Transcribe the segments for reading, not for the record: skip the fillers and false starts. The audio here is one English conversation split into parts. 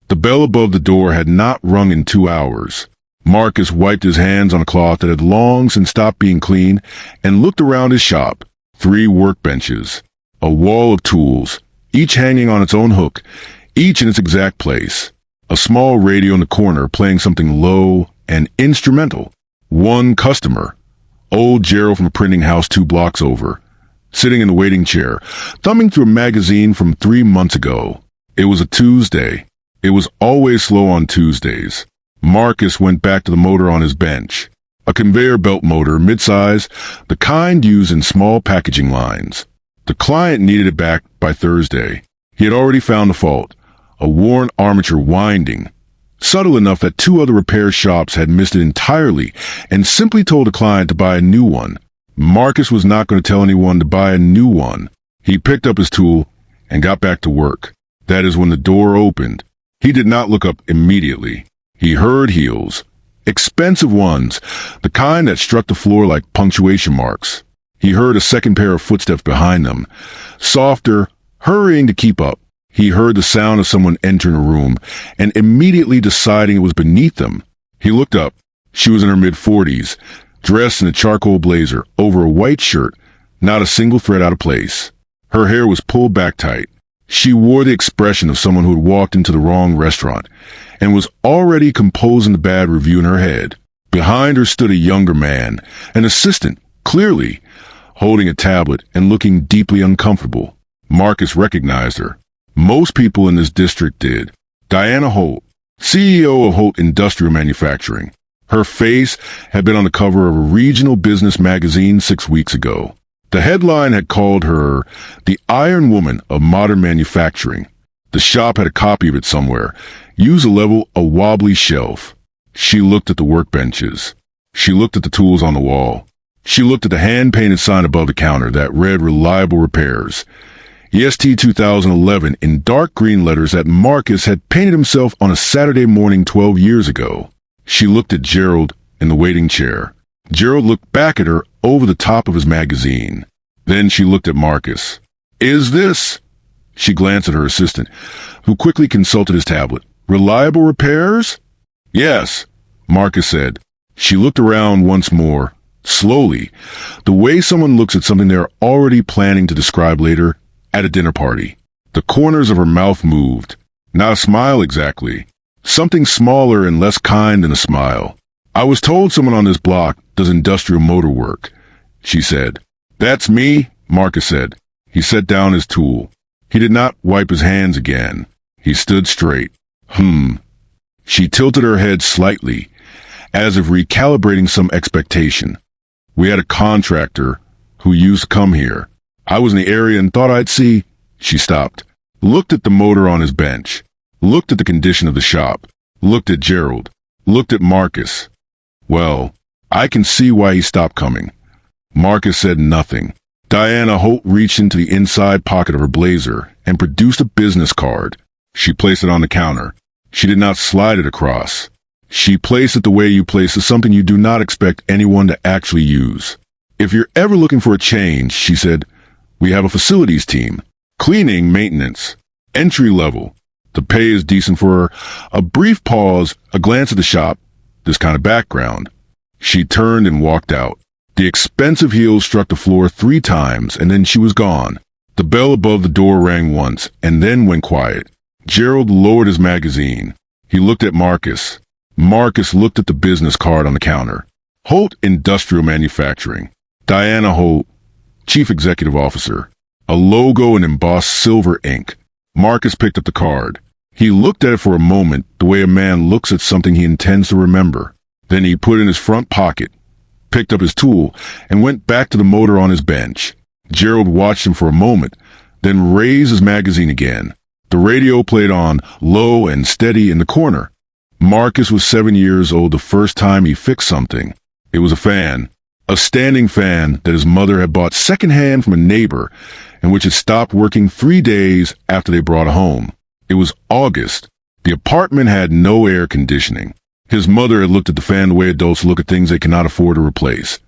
The bell above the door had not rung in 2 hours. Marcus wiped his hands on a cloth that had long since stopped being clean and looked around his shop. 3 workbenches, a wall of tools, each hanging on its own hook, each in its exact place. A small radio in the corner playing something low and instrumental. One customer, old Gerald from a printing house 2 blocks over, sitting in the waiting chair, thumbing through a magazine from 3 months ago. It was a Tuesday. It was always slow on Tuesdays. Marcus went back to the motor on his bench. A conveyor belt motor, mid-size, the kind used in small packaging lines. The client needed it back by Thursday. He had already found the fault, a worn armature winding, subtle enough that 2 other repair shops had missed it entirely and simply told the client to buy a new one. Marcus was not going to tell anyone to buy a new one. He picked up his tool and got back to work. That is when the door opened. He did not look up immediately. He heard heels. Expensive ones, the kind that struck the floor like punctuation marks. He heard a second pair of footsteps behind them, softer, hurrying to keep up. He heard the sound of someone entering a room and immediately deciding it was beneath them. He looked up. She was in her mid-40s, dressed in a charcoal blazer over a white shirt, not a single thread out of place. Her hair was pulled back tight. She wore the expression of someone who had walked into the wrong restaurant and was already composing the bad review in her head. Behind her stood a younger man, an assistant, clearly, holding a tablet and looking deeply uncomfortable. Marcus recognized her. Most people in this district did. Diana Holt, CEO of Holt Industrial Manufacturing. Her face had been on the cover of a regional business magazine 6 weeks ago. The headline had called her the Iron Woman of Modern Manufacturing. The shop had a copy of it somewhere, user level, a wobbly shelf. She looked at the workbenches. She looked at the tools on the wall. She looked at the hand-painted sign above the counter that read Reliable Repairs. EST 2011 in dark green letters that Marcus had painted himself on a Saturday morning 12 years ago. She looked at Gerald in the waiting chair. Gerald looked back at her over the top of his magazine. Then she looked at Marcus. "Is this?" She glanced at her assistant, who quickly consulted his tablet. "Reliable Repairs?" "Yes," Marcus said. She looked around once more, slowly, the way someone looks at something they're already planning to describe later at a dinner party. The corners of her mouth moved. Not a smile exactly. Something smaller and less kind than a smile. "I was told someone on this block does industrial motor work," she said. "That's me," Marcus said. He set down his tool. He did not wipe his hands again. He stood straight. She tilted her head slightly, as if recalibrating some expectation. "We had a contractor who used to come here. I was in the area and thought I'd see." She stopped, looked at the motor on his bench, looked at the condition of the shop, looked at Gerald, looked at Marcus. "Well, I can see why he stopped coming." Marcus said nothing. Diana Holt reached into the inside pocket of her blazer and produced a business card. She placed it on the counter. She did not slide it across. She placed it the way you place something you do not expect anyone to actually use. "If you're ever looking for a change," she said, "we have a facilities team. Cleaning, maintenance, entry level. The pay is decent for her." A brief pause, a glance at the shop, this kind of background. She turned and walked out. The expensive heels struck the floor 3 times, and then she was gone. The bell above the door rang once, and then went quiet. Gerald lowered his magazine. He looked at Marcus. Marcus looked at the business card on the counter. Holt Industrial Manufacturing. Diana Holt, Chief Executive Officer. A logo in embossed silver ink. Marcus picked up the card. He looked at it for a moment, the way a man looks at something he intends to remember. Then he put it in his front pocket, picked up his tool, and went back to the motor on his bench. Gerald watched him for a moment, then raised his magazine again. The radio played on, low and steady in the corner. Marcus was 7 years old the first time he fixed something. It was a fan, a standing fan that his mother had bought secondhand from a neighbor, and which had stopped working 3 days after they brought it home. It was August. The apartment had no air conditioning. His mother had looked at the fan the way adults look at things they cannot afford to replace,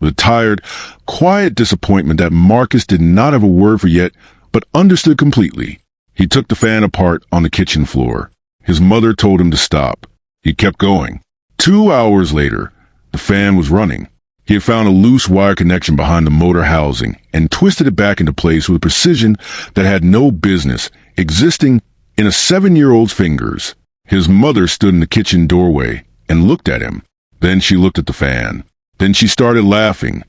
with a tired, quiet disappointment that Marcus did not have a word for yet, but understood completely. He took the fan apart on the kitchen floor. His mother told him to stop. He kept going. 2 hours later, the fan was running. He had found a loose wire connection behind the motor housing and twisted it back into place with precision that had no business existing in a 7-year-old's fingers. His mother stood in the kitchen doorway and looked at him. Then she looked at the fan. Then she started laughing.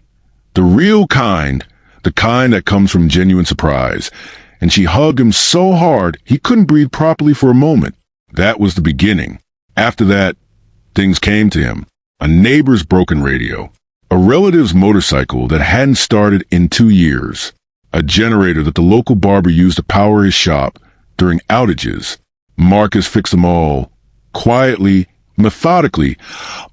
The real kind, the kind that comes from genuine surprise. And she hugged him so hard he couldn't breathe properly for a moment. That was the beginning. After that, things came to him. A neighbor's broken radio. A relative's motorcycle that hadn't started in 2 years. A generator that the local barber used to power his shop during outages. Marcus fixed them all, quietly, methodically,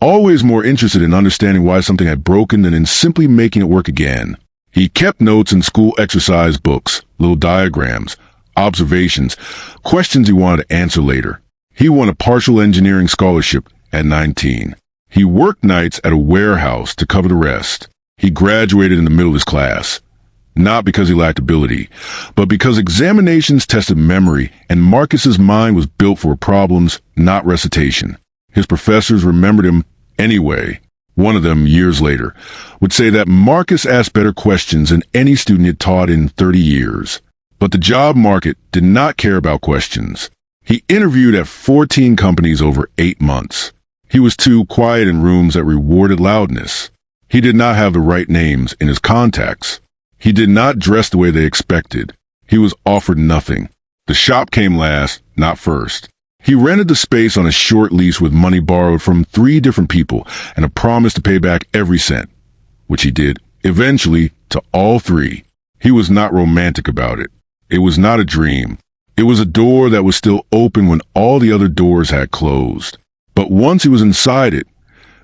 always more interested in understanding why something had broken than in simply making it work again. He kept notes in school exercise books, little diagrams, observations, questions he wanted to answer later. He won a partial engineering scholarship at 19. He worked nights at a warehouse to cover the rest. He graduated in the middle of his class. Not because he lacked ability, but because examinations tested memory and Marcus's mind was built for problems, not recitation. His professors remembered him anyway. One of them, years later, would say that Marcus asked better questions than any student he had taught in 30 years. But the job market did not care about questions. He interviewed at 14 companies over 8 months. He was too quiet in rooms that rewarded loudness. He did not have the right names in his contacts. He did not dress the way they expected. He was offered nothing. The shop came last, not first. He rented the space on a short lease with money borrowed from 3 different people and a promise to pay back every cent, which he did, eventually, to all 3. He was not romantic about it. It was not a dream. It was a door that was still open when all the other doors had closed. But once he was inside it,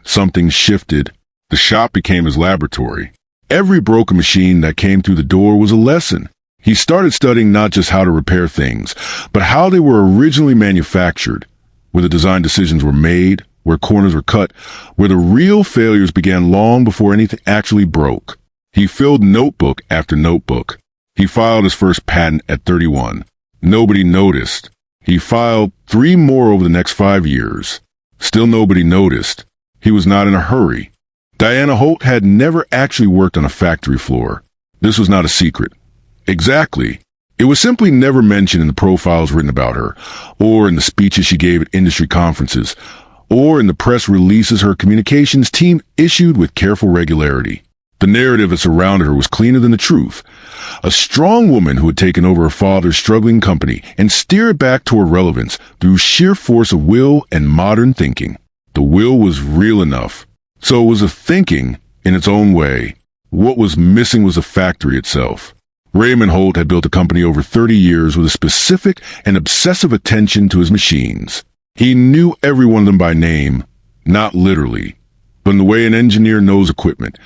something shifted. The shop became his laboratory. Every broken machine that came through the door was a lesson. He started studying not just how to repair things, but how they were originally manufactured, where the design decisions were made, where corners were cut, where the real failures began long before anything actually broke. He filled notebook after notebook. He filed his first patent at 31. Nobody noticed. He filed 3 more over the next 5 years. Still nobody noticed. He was not in a hurry. Diana Holt had never actually worked on a factory floor. This was not a secret. Exactly. It was simply never mentioned in the profiles written about her, or in the speeches she gave at industry conferences, or in the press releases her communications team issued with careful regularity. The narrative that surrounded her was cleaner than the truth. A strong woman who had taken over her father's struggling company and steered it back toward relevance through sheer force of will and modern thinking. The will was real enough. So it was a thinking in its own way. What was missing was the factory itself. Raymond Holt had built a company over 30 years with a specific and obsessive attention to his machines. He knew every one of them by name, not literally, but in the way an engineer knows equipment,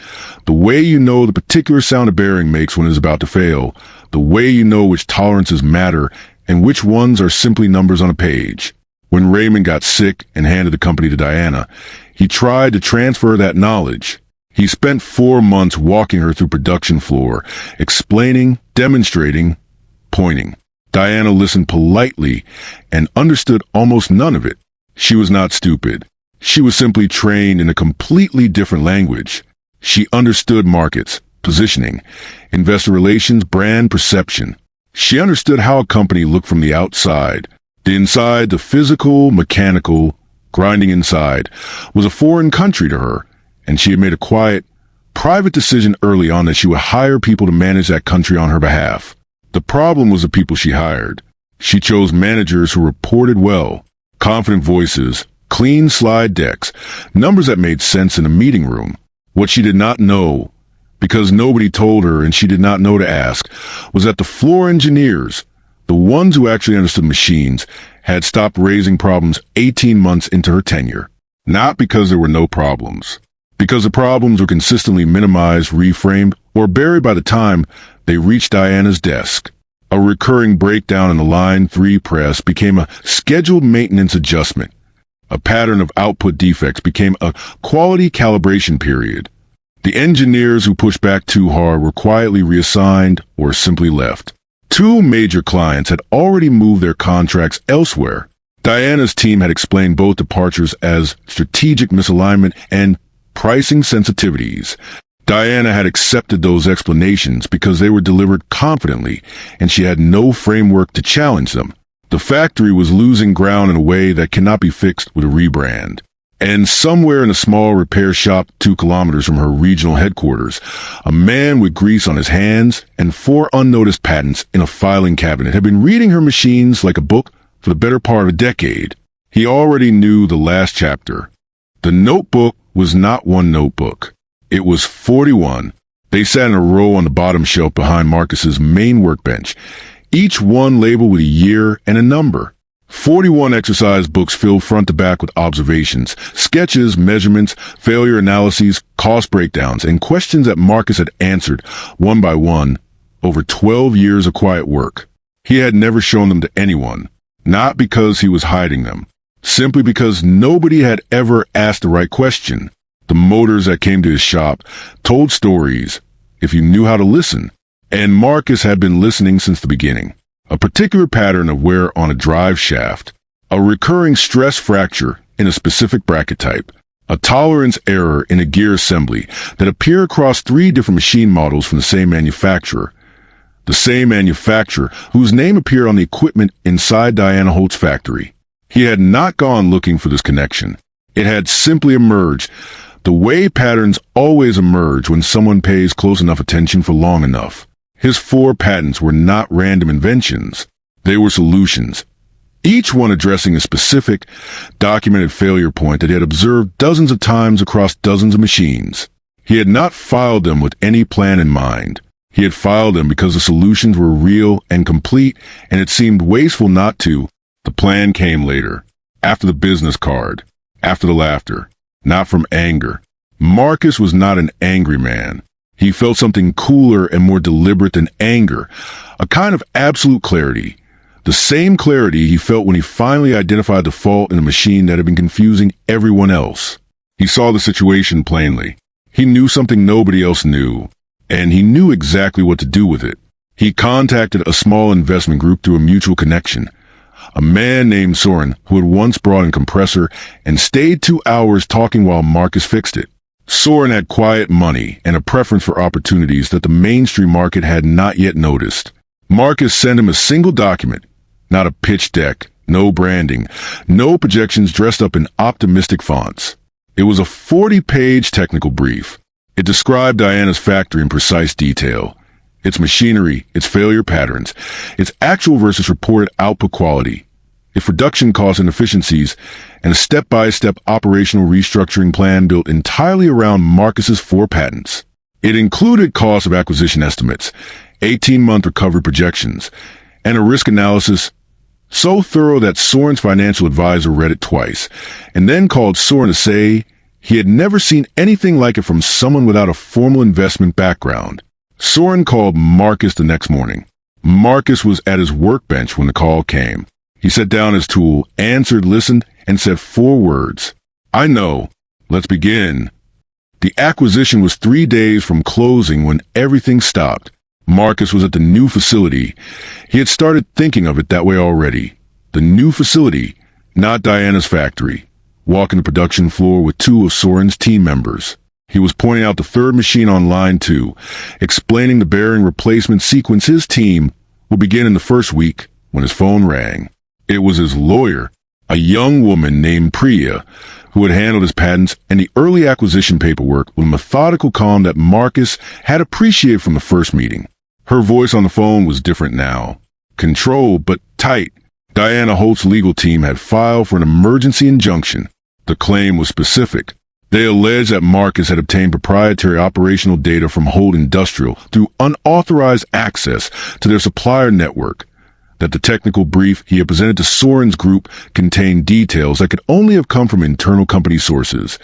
the way you know the particular sound a bearing makes when it is about to fail, the way you know which tolerances matter and which ones are simply numbers on a page. When Raymond got sick and handed the company to Diana, he tried to transfer that knowledge. He spent 4 months walking her through production floor, explaining, demonstrating, pointing. Diana listened politely and understood almost none of it. She was not stupid. She was simply trained in a completely different language. She understood markets, positioning, investor relations, brand perception. She understood how a company looked from the outside. The inside, the physical, mechanical, grinding inside, was a foreign country to her, and she had made a quiet, private decision early on that she would hire people to manage that country on her behalf. The problem was the people she hired. She chose managers who reported well, confident voices, clean slide decks, numbers that made sense in a meeting room. What she did not know, because nobody told her and she did not know to ask, was that the floor engineers, the ones who actually understood machines, had stopped raising problems 18 months into her tenure. Not because there were no problems, because the problems were consistently minimized, reframed, or buried by the time they reached Diana's desk. A recurring breakdown in the Line 3 press became a scheduled maintenance adjustment. A pattern of output defects became a quality calibration period. The engineers who pushed back too hard were quietly reassigned or simply left. 2 major clients had already moved their contracts elsewhere. Diana's team had explained both departures as strategic misalignment and pricing sensitivities. Diana had accepted those explanations because they were delivered confidently, and she had no framework to challenge them. The factory was losing ground in a way that cannot be fixed with a rebrand. And somewhere in a small repair shop 2 kilometers from her regional headquarters, a man with grease on his hands and 4 unnoticed patents in a filing cabinet had been reading her machines like a book for the better part of a decade. He already knew the last chapter. The notebook was not one notebook. It was 41. They sat in a row on the bottom shelf behind Marcus's main workbench, each one labeled with a year and a number. 41 exercise books filled front to back with observations, sketches, measurements, failure analyses, cost breakdowns, and questions that Marcus had answered one by one over 12 years of quiet work. He had never shown them to anyone, not because he was hiding them, simply because nobody had ever asked the right question. The motors that came to his shop told stories if you knew how to listen, and Marcus had been listening since the beginning. A particular pattern of wear on a drive shaft, a recurring stress fracture in a specific bracket type, a tolerance error in a gear assembly that appear across 3 different machine models from the same manufacturer whose name appeared on the equipment inside Diana Holt's factory. He had not gone looking for this connection. It had simply emerged, the way patterns always emerge when someone pays close enough attention for long enough. His 4 patents were not random inventions. They were solutions, each one addressing a specific, documented failure point that he had observed dozens of times across dozens of machines. He had not filed them with any plan in mind. He had filed them because the solutions were real and complete, and it seemed wasteful not to. The plan came later, after the business card, after the laughter, not from anger. Marcus was not an angry man. He felt something cooler and more deliberate than anger, a kind of absolute clarity. The same clarity he felt when he finally identified the fault in a machine that had been confusing everyone else. He saw the situation plainly. He knew something nobody else knew, and he knew exactly what to do with it. He contacted a small investment group through a mutual connection, a man named Soren who had once brought in a compressor and stayed 2 hours talking while Marcus fixed it. Soren had quiet money and a preference for opportunities that the mainstream market had not yet noticed. Marcus sent him a single document, not a pitch deck, no branding, no projections dressed up in optimistic fonts. It was a 40-page technical brief. It described Diana's factory in precise detail, its machinery, its failure patterns, its actual versus reported output quality, its production costs and efficiencies, and a step-by-step operational restructuring plan built entirely around Marcus's 4 patents. It included cost of acquisition estimates, 18-month recovery projections, and a risk analysis so thorough that Soren's financial advisor read it twice, and then called Soren to say he had never seen anything like it from someone without a formal investment background. Soren called Marcus the next morning. Marcus was at his workbench when the call came. He set down his tool, answered, listened, and said 4 words. "I know. Let's begin." The acquisition was 3 days from closing when everything stopped. Marcus was at the new facility. He had started thinking of it that way already. The new facility, not Diana's factory. Walking the production floor with 2 of Soren's team members. He was pointing out the 3rd machine on line 2, explaining the bearing replacement sequence his team would begin in the first week when his phone rang. It was his lawyer, a young woman named Priya, who had handled his patents and the early acquisition paperwork with a methodical calm that Marcus had appreciated from the first meeting. Her voice on the phone was different now. Controlled, but tight. Diana Holt's legal team had filed for an emergency injunction. The claim was specific. They alleged that Marcus had obtained proprietary operational data from Holt Industrial through unauthorized access to their supplier network, that the technical brief he had presented to Soren's group contained details that could only have come from internal company sources,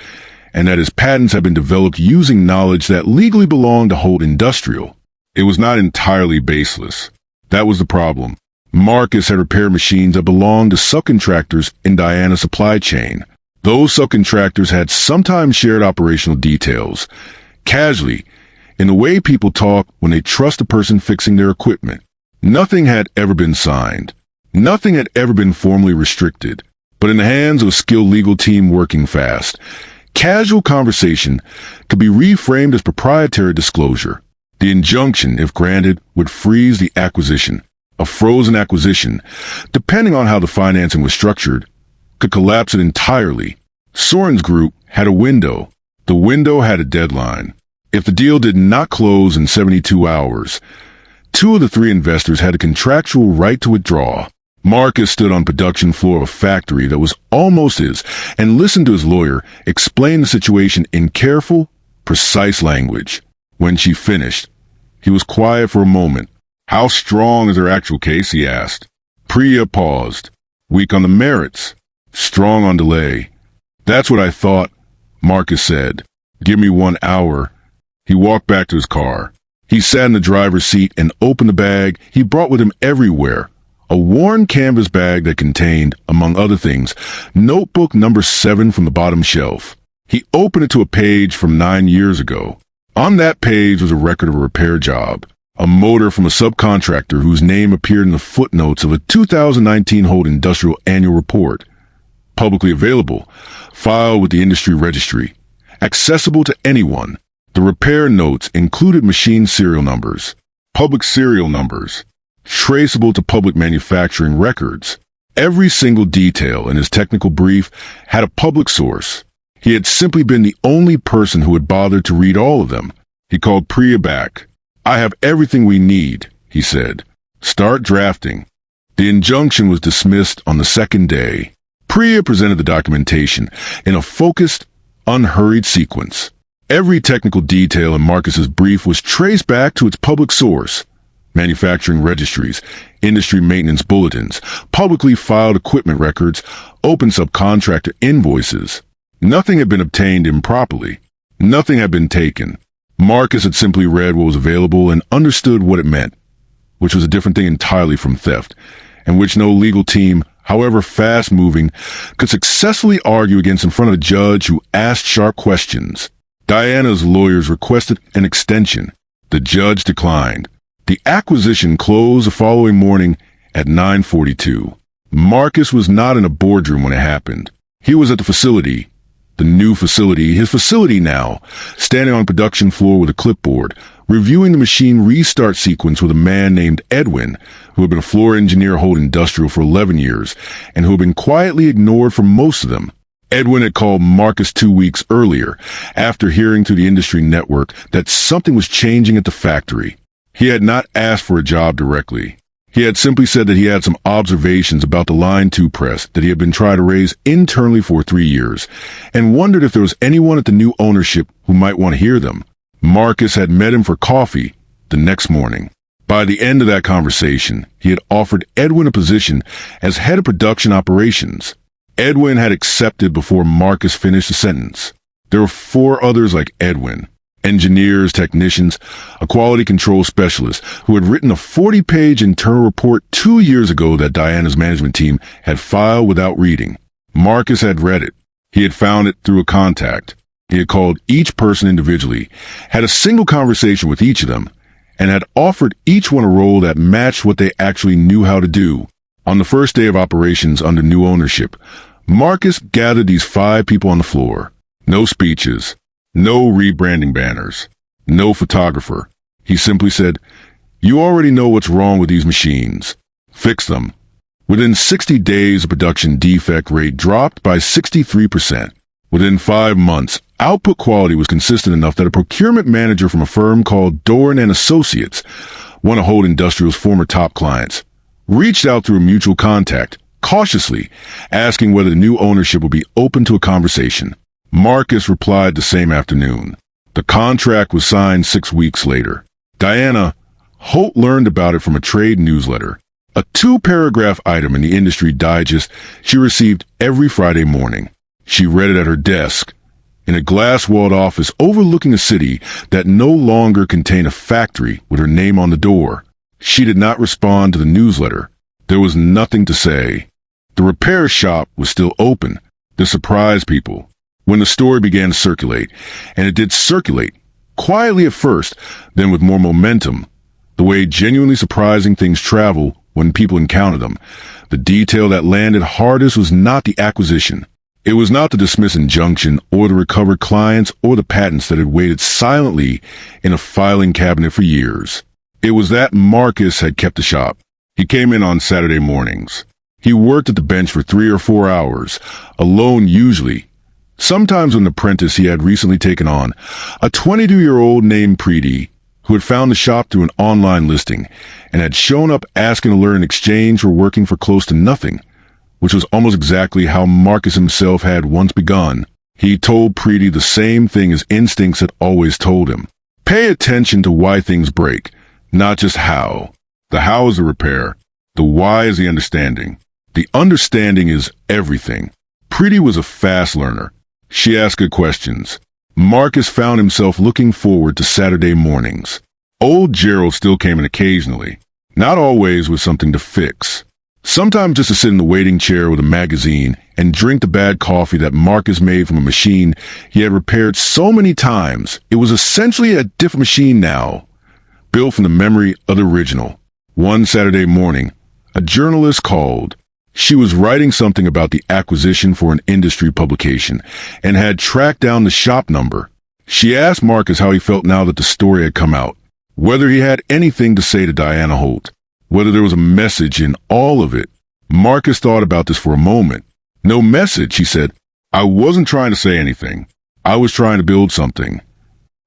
and that his patents had been developed using knowledge that legally belonged to Holt Industrial. It was not entirely baseless. That was the problem. Marcus had repaired machines that belonged to subcontractors in Diana's supply chain. Those subcontractors had sometimes shared operational details, casually, in the way people talk when they trust the person fixing their equipment. Nothing had ever been signed. Nothing had ever been formally restricted, but in the hands of a skilled legal team working fast, casual conversation could be reframed as proprietary disclosure. The injunction, if granted, would freeze the acquisition. A frozen acquisition, depending on how the financing was structured, could collapse it entirely. Soren's group had a window. The window had a deadline. If the deal did not close in 72 hours, two of the three investors had a contractual right to withdraw. Marcus stood on production floor of a factory that was almost his and listened to his lawyer explain the situation in careful, precise language. When she finished, he was quiet for a moment. "How strong is her actual case?" he asked. Priya paused. "Weak on the merits, strong on delay." "That's what I thought," Marcus said. "Give me 1 hour." He walked back to his car. He sat in the driver's seat and opened the bag he brought with him everywhere. A worn canvas bag that contained, among other things, notebook number 7 from the bottom shelf. He opened it to a page from 9 years ago. On that page was a record of a repair job. A motor from a subcontractor whose name appeared in the footnotes of a 2019 Holt Industrial Annual Report. Publicly available, filed with the industry registry, accessible to anyone. The repair notes included machine serial numbers, public serial numbers, traceable to public manufacturing records. Every single detail in his technical brief had a public source. He had simply been the only person who had bothered to read all of them. He called Priya back. "I have everything we need," he said. "Start drafting." The injunction was dismissed on the second day. Priya presented the documentation in a focused, unhurried sequence. Every technical detail in Marcus's brief was traced back to its public source. Manufacturing registries, industry maintenance bulletins, publicly filed equipment records, open subcontractor invoices. Nothing had been obtained improperly. Nothing had been taken. Marcus had simply read what was available and understood what it meant, which was a different thing entirely from theft, and which no legal team, however fast-moving, could successfully argue against in front of a judge who asked sharp questions. Diana's lawyers requested an extension. The judge declined. The acquisition closed the following morning at 9:42. Marcus was not in a boardroom when it happened. He was at the facility, the new facility, his facility now, standing on the production floor with a clipboard, reviewing the machine restart sequence with a man named Edwin, who had been a floor engineer at Holt Industrial for 11 years, and who had been quietly ignored for most of them. Edwin had called Marcus 2 weeks earlier, after hearing through the industry network that something was changing at the factory. He had not asked for a job directly. He had simply said that he had some observations about the Line 2 press that he had been trying to raise internally for 3 years, and wondered if there was anyone at the new ownership who might want to hear them. Marcus had met him for coffee the next morning. By the end of that conversation, he had offered Edwin a position as head of production operations. Edwin had accepted before Marcus finished the sentence. There were 4 others like Edwin, engineers, technicians, a quality control specialist who had written a 40-page internal report 2 years ago that Diana's management team had filed without reading. Marcus had read it. He had found it through a contact. He had called each person individually, had a single conversation with each of them, and had offered each one a role that matched what they actually knew how to do. On the first day of operations under new ownership, Marcus gathered these 5 people on the floor. No speeches, no rebranding banners, no photographer. He simply said, "You already know what's wrong with these machines. Fix them." Within 60 days, the production defect rate dropped by 63%. Within 5 months, output quality was consistent enough that a procurement manager from a firm called Doran and Associates, one of Holt Industrial's former top clients, reached out through a mutual contact, cautiously, asking whether the new ownership would be open to a conversation. Marcus replied the same afternoon. The contract was signed 6 weeks later. Diana, Holt learned about it from a trade newsletter, a 2-paragraph item in the industry digest she received every Friday morning. She read it at her desk, in a glass-walled office overlooking a city that no longer contained a factory with her name on the door. She did not respond to the newsletter. There was nothing to say. The repair shop was still open. This surprised people. When the story began to circulate, and it did circulate, quietly at first, then with more momentum, the way genuinely surprising things travel when people encountered them. The detail that landed hardest was not the acquisition. It was not the dismiss injunction or the recovered clients or the patents that had waited silently in a filing cabinet for years. It was that Marcus had kept the shop. He came in on Saturday mornings. He worked at the bench for 3 or 4 hours, alone usually. Sometimes with an apprentice he had recently taken on, a 22-year-old named Preeti, who had found the shop through an online listing and had shown up asking to learn in exchange for working for close to nothing, which was almost exactly how Marcus himself had once begun. He told Preeti the same thing his instincts had always told him. Pay attention to why things break, not just how. The how is the repair. The why is the understanding. The understanding is everything. Preeti was a fast learner. She asked good questions. Marcus found himself looking forward to Saturday mornings. Old Gerald still came in occasionally, not always with something to fix. Sometimes just to sit in the waiting chair with a magazine and drink the bad coffee that Marcus made from a machine he had repaired so many times. It was essentially a different machine now, built from the memory of the original. One Saturday morning, a journalist called. She was writing something about the acquisition for an industry publication and had tracked down the shop number. She asked Marcus how he felt now that the story had come out, whether he had anything to say to Diana Holt, whether there was a message in all of it. Marcus thought about this for a moment. No message, he said. I wasn't trying to say anything. I was trying to build something.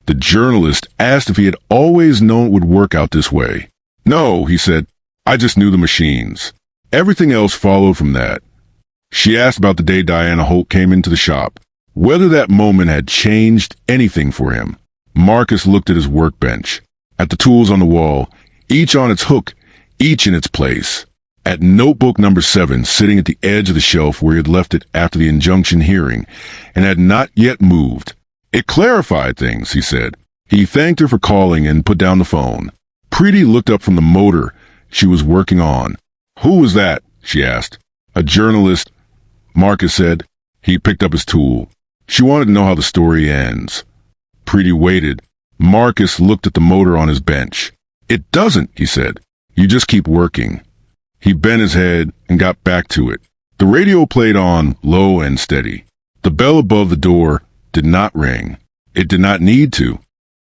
The journalist asked if he had always known it would work out this way. No, he said. I just knew the machines. Everything else followed from that. She asked about the day Diana Holt came into the shop, whether that moment had changed anything for him. Marcus looked at his workbench, at the tools on the wall, each on its hook, each in its place, at notebook number 7 sitting at the edge of the shelf where he had left it after the injunction hearing, and had not yet moved. It clarified things, he said. He thanked her for calling and put down the phone. Preeti looked up from the motor she was working on. Who was that? She asked. A journalist, Marcus said. He picked up his tool. She wanted to know how the story ends. Preeti waited. Marcus looked at the motor on his bench. It doesn't, he said. You just keep working. He bent his head and got back to it. The radio played on, low and steady. The bell above the door did not ring. It did not need to.